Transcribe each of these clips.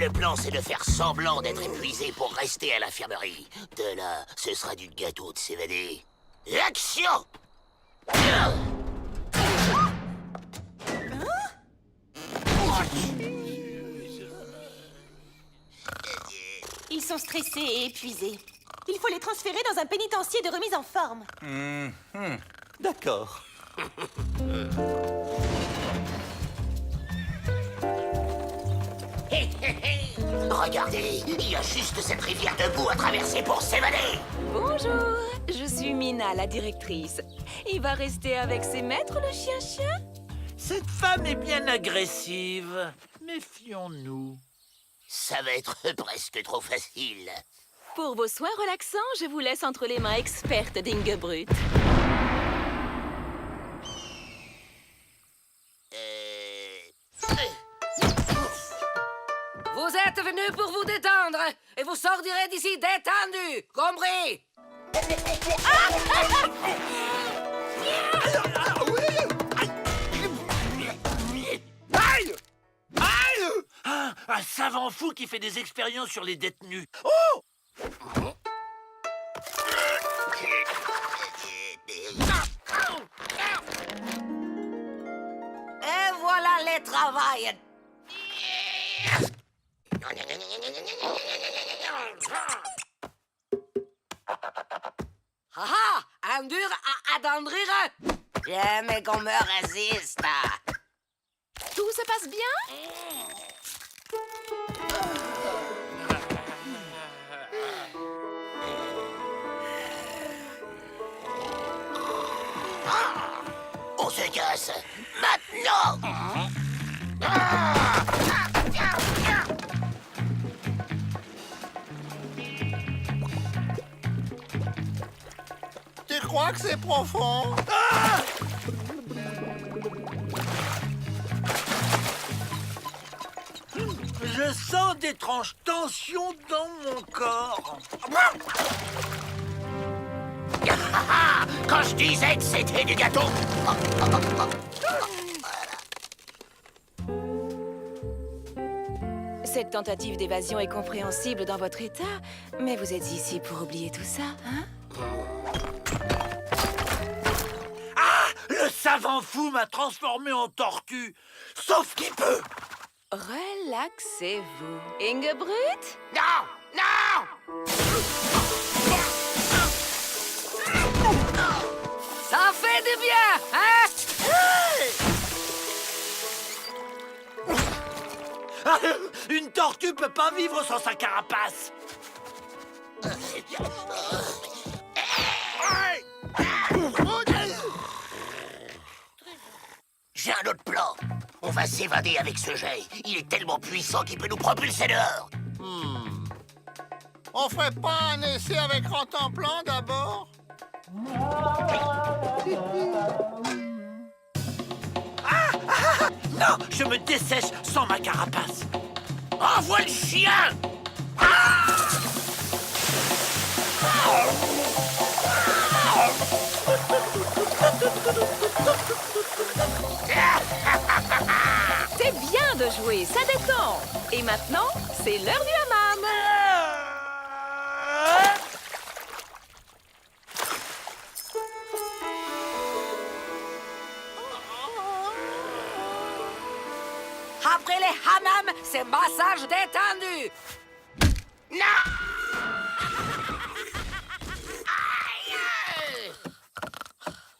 Le plan, c'est de faire semblant d'être épuisé pour rester à l'infirmerie. De là, ce sera du gâteau de s'évader. Action! Ils sont stressés et épuisés. Il faut les transférer dans un pénitencier de remise en forme. D'accord. Regardez, il y a juste cette rivière de boue à traverser pour s'évader. Bonjour, je suis Mina, la directrice. Il va rester avec ses maîtres, le chien-chien? Cette femme est bien agressive. Méfions-nous. Ça va être presque trop facile. Pour vos soins relaxants, je vous laisse entre les mains expertes d'Ingebrut. Vous êtes venus pour vous détendre et vous sortirez d'ici détendus, compris? Aïe! Aïe! Ah, un savant fou qui fait des expériences sur les détenus. Oh! Et voilà les travails. Ah ah, un dur à attendrir. J'aime qu'on me résiste. Tout se passe bien? On se casse maintenant. Tu crois que c'est profond? Je sens d'étranges tensions dans mon corps. Quand je disais que c'était du gâteau. Cette tentative d'évasion est compréhensible dans votre état, mais vous êtes ici pour oublier tout ça, hein? Ah! Le savant fou m'a transformé en tortue. Sauf qu'il peut. Relaxez-vous. Ingebrut? Non! Non! Ça fait du bien, hein? Ah, une tortue peut pas vivre sans sa carapace. J'ai un autre plan. On va s'évader avec ce jet. Il est tellement puissant qu'il peut nous propulser dehors. On ferait pas un essai avec Rantanplan d'abord? Non, je me dessèche sans ma carapace. Envoie le chien! C'est bien de jouer, ça détend. Et maintenant, c'est l'heure du hammam. Après les hammams, c'est massage détendu. Non!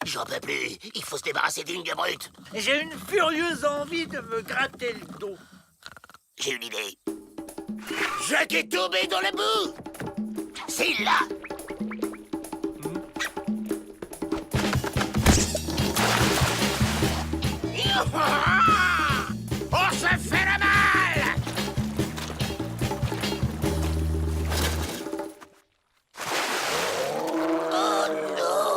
J'en peux plus. Il faut se débarrasser d'Ingebrut. J'ai une furieuse envie de me gratter le dos. J'ai une idée. Je t'ai tombé dans la boue. C'est là. On se fait le mal. Oh non.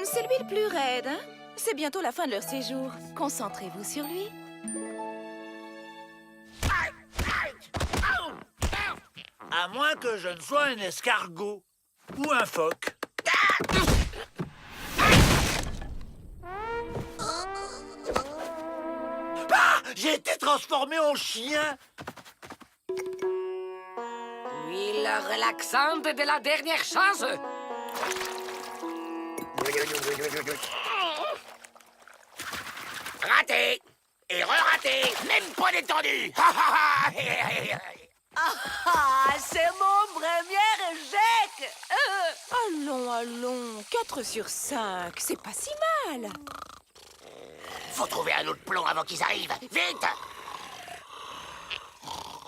C'est lui le plus raide, hein? C'est bientôt la fin de leur séjour. Concentrez-vous sur lui. À moins que je ne sois un escargot ou un phoque. transformer en chien. Huile relaxante de la dernière chance. Raté. Et re-raté. Même pas détendu. Ah, c'est mon premier échec. Allons, 4 sur 5, c'est pas si mal. Faut trouver un autre plomb avant qu'ils arrivent. Vite.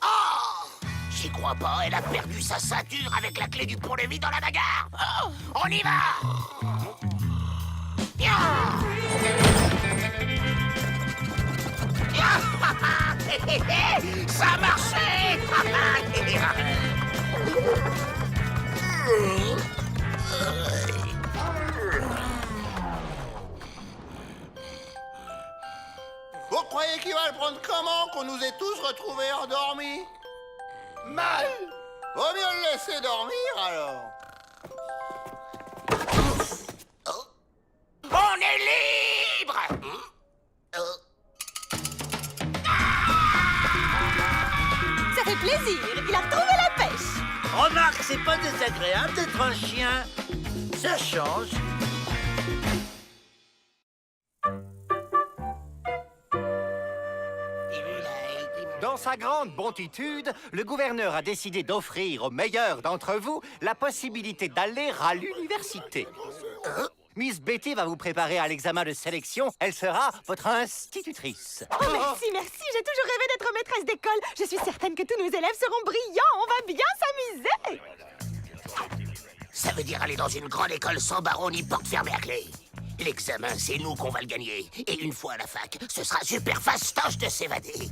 Oh, j'y crois pas, elle a perdu sa ceinture avec la clé du pont-levis dans la bagarre. Oh, on y va. Ça a marché. Vous croyez qu'il va le prendre comment qu'on nous ait tous retrouvés endormis? Mal. Vaut mieux le laisser dormir, alors. On est libre. Ça fait plaisir. Il a retrouvé la pêche. Remarque, c'est pas désagréable d'être un chien. Ça change. Dans sa grande bontitude, le gouverneur a décidé d'offrir aux meilleurs d'entre vous la possibilité d'aller à l'université. Miss Betty va vous préparer à l'examen de sélection. Elle sera votre institutrice. Oh, merci. J'ai toujours rêvé d'être maîtresse d'école. Je suis certaine que tous nos élèves seront brillants. On va bien s'amuser. Ça veut dire aller dans une grande école sans barreau ni porte fermée à clé. L'examen, c'est nous qu'on va le gagner. Et une fois à la fac, ce sera super fastoche de s'évader.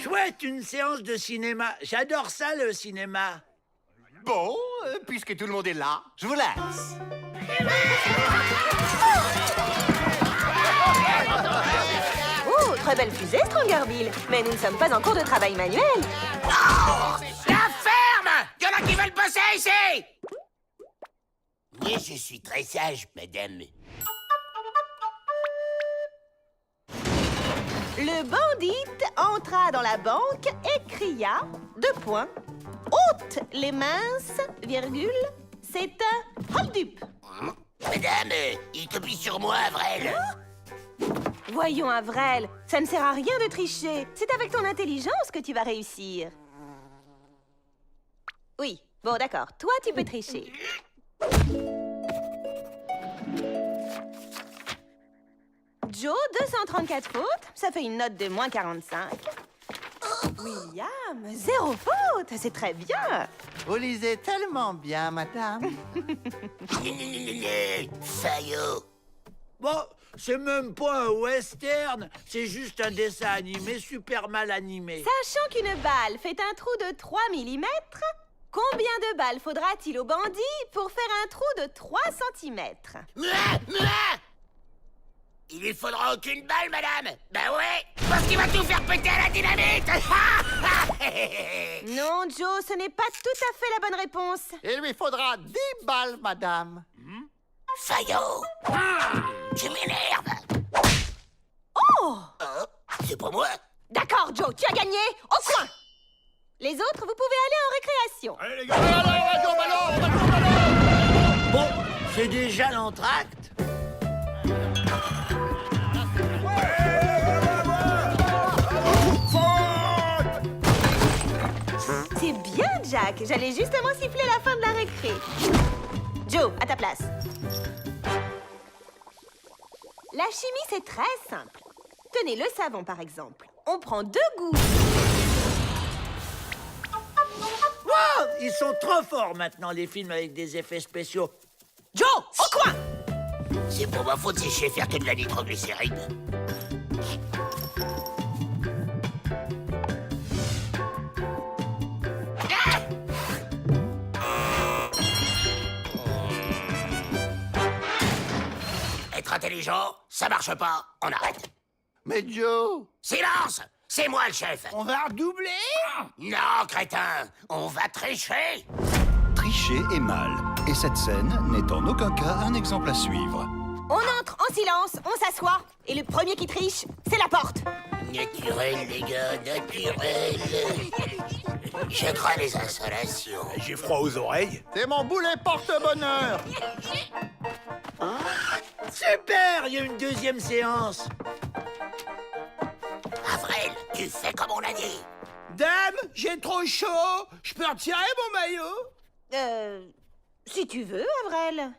Chouette, une séance de cinéma. J'adore ça, le cinéma. Bon, puisque tout le monde est là, je vous laisse. Oh, très belle fusée, Strangerville. Mais nous ne sommes pas en cours de travail manuel. La ferme! Y'en a qui veulent bosser ici! Mais je suis très sage, madame. Le bandit entra dans la banque et cria, 2 points, ôte les minces, virgule, c'est un hold-up. Madame, il copie sur moi, Avrel. Voyons, Avrel, ça ne sert à rien de tricher. C'est avec ton intelligence que tu vas réussir. Oui, bon, d'accord, toi, tu peux tricher. Joe, 234 fautes, ça fait une note de moins 45. William, 0 faute, c'est très bien. Vous lisez tellement bien, madame. Fayot. Bon, c'est même pas un western. C'est juste un dessin animé super mal animé. Sachant qu'une balle fait un trou de 3 mm, combien de balles faudra-t-il au bandit pour faire un trou de 3 cm? Il lui faudra aucune balle, madame. Ben ouais, parce qu'il va tout faire péter à la dynamite. Non, Joe, ce n'est pas tout à fait la bonne réponse. Il lui faudra 10 balles, madame. Fayot. Tu m'énerves. Oh! C'est pas moi. D'accord, Joe, tu as gagné, au coin. Les autres, vous pouvez aller en récréation. Allez, les gars, Bon, c'est déjà l'entracte. C'est bien, Jack. J'allais justement siffler la fin de la récré. Joe, à ta place. La chimie, c'est très simple. Tenez le savon, par exemple. On prend 2 gouttes. Wow, ils sont trop forts maintenant, les films avec des effets spéciaux. Joe, au coin! C'est pour ma faute si je sais faire que de la nitroglycérine. Être intelligent, ça marche pas, on arrête. Mais Joe, Silence! C'est moi le chef! on va redoubler? Non, crétin! On va tricher! Tricher est mal, et cette scène n'est en aucun cas un exemple à suivre. On entre en silence, on s'assoit. Et le premier qui triche, c'est la porte. Naturel, les gars, naturel. Je crains les installations. J'ai froid aux oreilles. C'est mon boulet porte-bonheur. Super, il y a une deuxième séance. Avril, tu fais comme on a dit. Dame, j'ai trop chaud. Je peux retirer mon maillot? Si tu veux, Avril.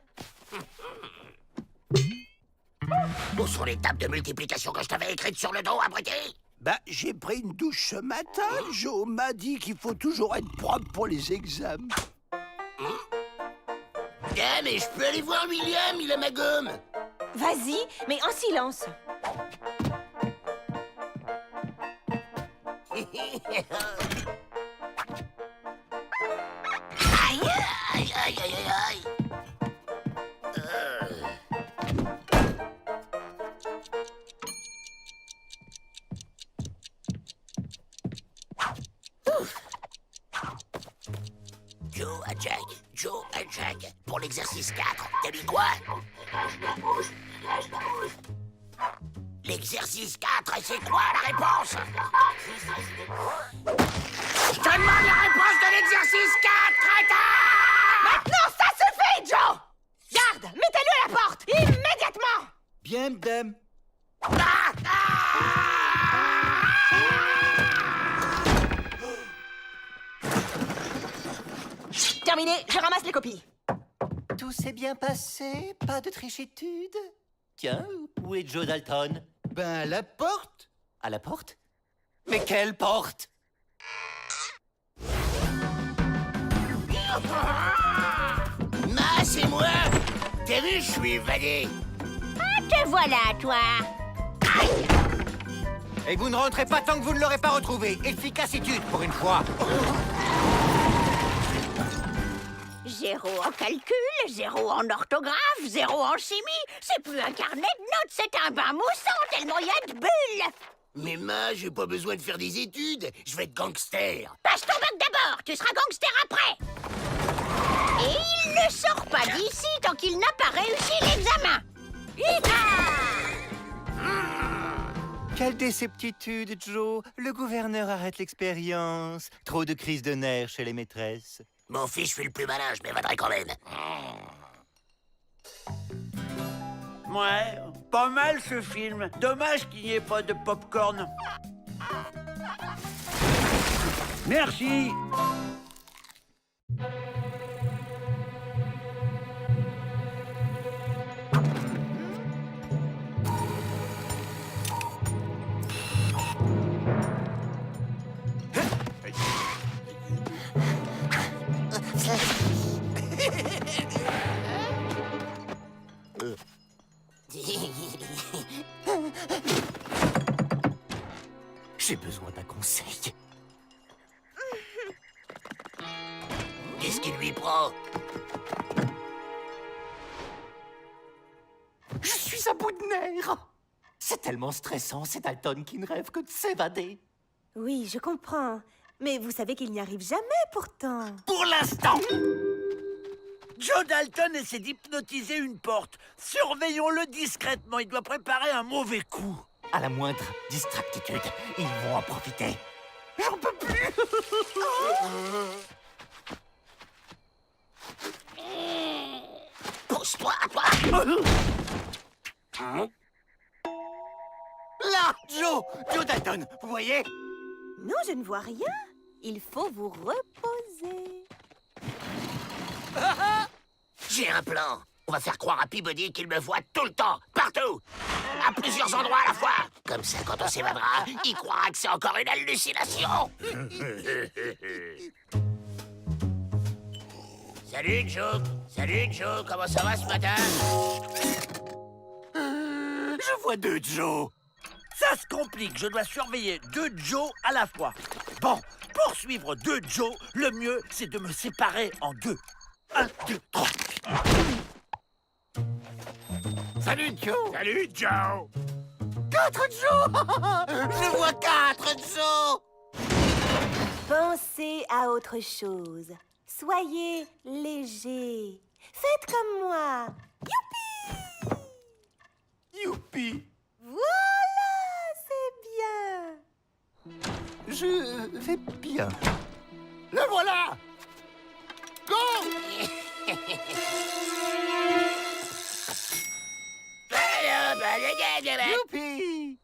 Où sont les tables de multiplication que je t'avais écrites sur le dos, abruti? Bah, j'ai pris une douche ce matin. Joe m'a dit qu'il faut toujours être propre pour les examens. Mais je peux aller voir William, il a ma gomme. Vas-y, mais en silence. Aïe, aïe, aïe, aïe, aïe, aïe. Joe à Jack, pour l'exercice 4, t'as dit quoi? L'exercice 4, c'est quoi la réponse? Je te demande la réponse de l'exercice 4, crétin! Maintenant, ça suffit, Joe! Garde, mettez-le à la porte, immédiatement! Bien, madame. Ah, Terminé, je ramasse les copies. Tout s'est bien passé, pas de trichitude. Tiens, où est Joe Dalton? Ben, à la porte. À la porte? Mais quelle porte? c'est moi! T'as vu, je suis évadé! Te voilà, toi. Et vous ne rentrez pas tant que vous ne l'aurez pas retrouvé. Efficacitude, pour une fois. 0 en calcul, 0 en orthographe, 0 en chimie. C'est plus un carnet de notes, c'est un bain moussant tellement il y a de bulles. Mais j'ai pas besoin de faire des études. Je vais être gangster. Passe ton bac d'abord, tu seras gangster après. Et il ne sort pas d'ici tant qu'il n'a pas réussi l'examen. Quelle déceptitude, Joe. Le gouverneur arrête l'expérience. Trop de crises de nerfs chez les maîtresses. Mon fils, je suis le plus malin, je m'évaderai quand même. Ouais, pas mal ce film. Dommage qu'il n'y ait pas de pop-corn. Merci. J'ai besoin d'un conseil. Qu'est-ce qui lui prend? Je suis à bout de nerfs. C'est tellement stressant, c'est Dalton qui ne rêve que de s'évader. Oui, je comprends. Mais vous savez qu'il n'y arrive jamais pourtant. Pour l'instant, Joe Dalton essaie d'hypnotiser une porte. Surveillons-le discrètement, il doit préparer un mauvais coup. À la moindre distractitude, ils vont en profiter. J'en peux plus. Pousse-toi, toi! Là, Joe Dalton, vous voyez? Non, je ne vois rien. Il faut vous reposer. J'ai un plan. On va faire croire à Peabody qu'il me voit tout le temps, partout, à plusieurs endroits à la fois. Comme ça, quand on s'évadera, il croira que c'est encore une hallucination. Salut, Joe, comment ça va ce matin? Je vois deux Joe. Ça se complique, je dois surveiller 2 Joe à la fois. Bon, pour suivre 2 Joe, le mieux, c'est de me séparer en 2. 1, 2, 3. Salut, Joe. Salut, Joe. 4 Joe. Je vois 4, Joe. Pensez à autre chose. Soyez léger. Faites comme moi. Youpi. Voilà, c'est bien. Je vais bien. Le voilà. Go. Youpi.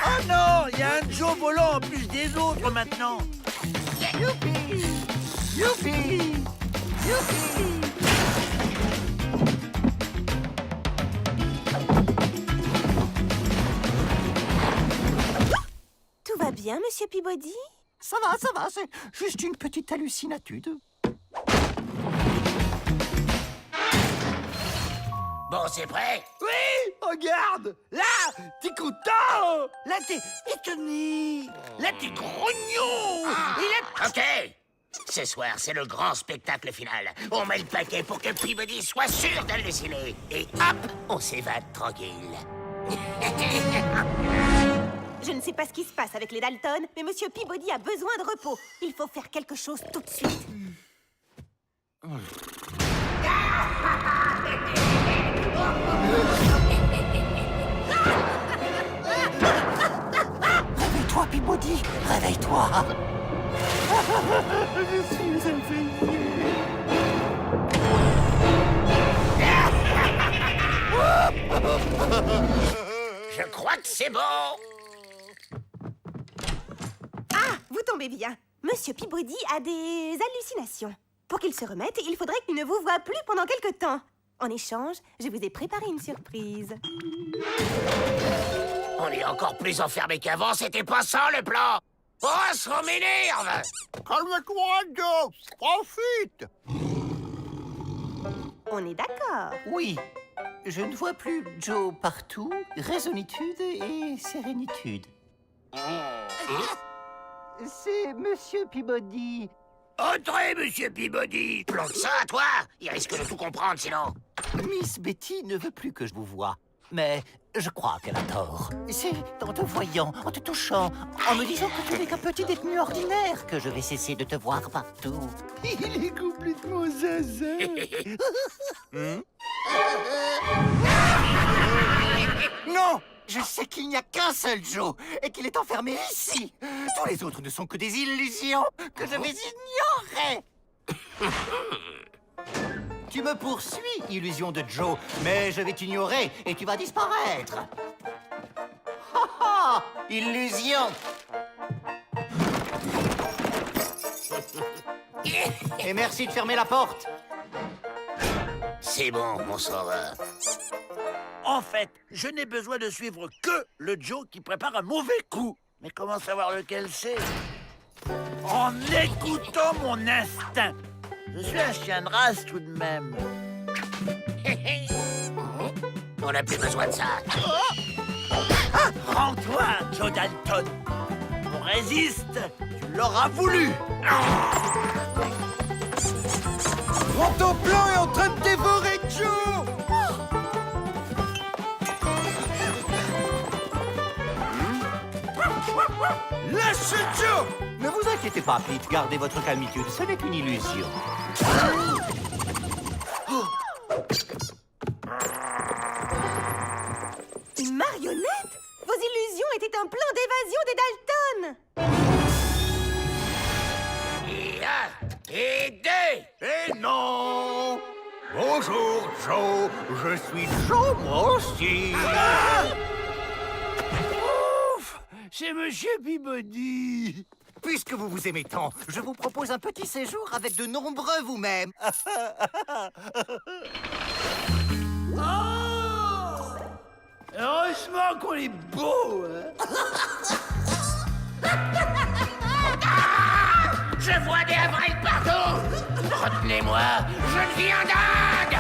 Oh non, il y a un Joe volant en plus des autres maintenant. Youpi. Youpi. Youpi. Tout va bien, Monsieur Peabody? Ça va, c'est juste une petite hallucinatude. Bon, c'est prêt? Oui, regarde. Là, t'es content. Là, t'es étonné. Là, t'es grognon. Et là, Ok. Ce soir, c'est le grand spectacle final. On met le paquet pour que Peabody soit sûr d'halluciner. Et hop, on s'évade tranquille. Je ne sais pas ce qui se passe avec les Dalton, mais Monsieur Peabody a besoin de repos. Il faut faire quelque chose tout de suite. Réveille-toi, Peabody. Réveille-toi. Je suis infecté. Je crois que c'est bon. Ah, vous tombez bien. Monsieur Peabody a des hallucinations. Pour qu'il se remette, il faudrait qu'il ne vous voie plus pendant quelque temps. En échange, je vous ai préparé une surprise. On est encore plus enfermé qu'avant, c'était pas ça le plan. Oh, ça m'énerve. Calme-toi, Joe. Profite. On est d'accord. Oui, je ne vois plus Joe partout. Raisonnitude et sérénitude. C'est Monsieur Peabody. Entrez, Monsieur Peabody. Plante ça, toi. Il risque de tout comprendre, sinon. Miss Betty ne veut plus que je vous voie. Mais je crois qu'elle a tort. C'est en te voyant, en te touchant, en me disant que tu n'es qu'un petit détenu ordinaire que je vais cesser de te voir partout. il est complètement zaza. Non! Je sais qu'il n'y a qu'un seul Joe et qu'il est enfermé ici. Tous les autres ne sont que des illusions que je vais ignorer. Tu me poursuis, illusion de Joe, mais je vais t'ignorer et tu vas disparaître. Ha ha! Illusion! Et merci de fermer la porte. C'est bon, mon sauveur. En fait, je n'ai besoin de suivre que le Joe qui prépare un mauvais coup. Mais comment savoir lequel c'est? En écoutant mon instinct. Je suis un chien de race tout de même. On n'a plus besoin de ça. Rends-toi, Joe Dalton. On résiste. Tu l'auras voulu. Ton plan est en train de dévorer Joe. Lâche Joe. Ne vous inquiétez pas, Pete, gardez votre calmitude, ce n'est qu'une illusion. Une marionnette? Vos illusions étaient un plan d'évasion des Dalton. Et un, et deux. Et non. Bonjour, Joe. Je suis Joe, moi aussi. Ouf, c'est Monsieur Peabody. Puisque vous vous aimez tant, je vous propose un petit séjour avec de nombreux vous-même. Heureusement qu'on est beau, hein. Je vois des avrils partout. Retenez-moi, je deviens dingue.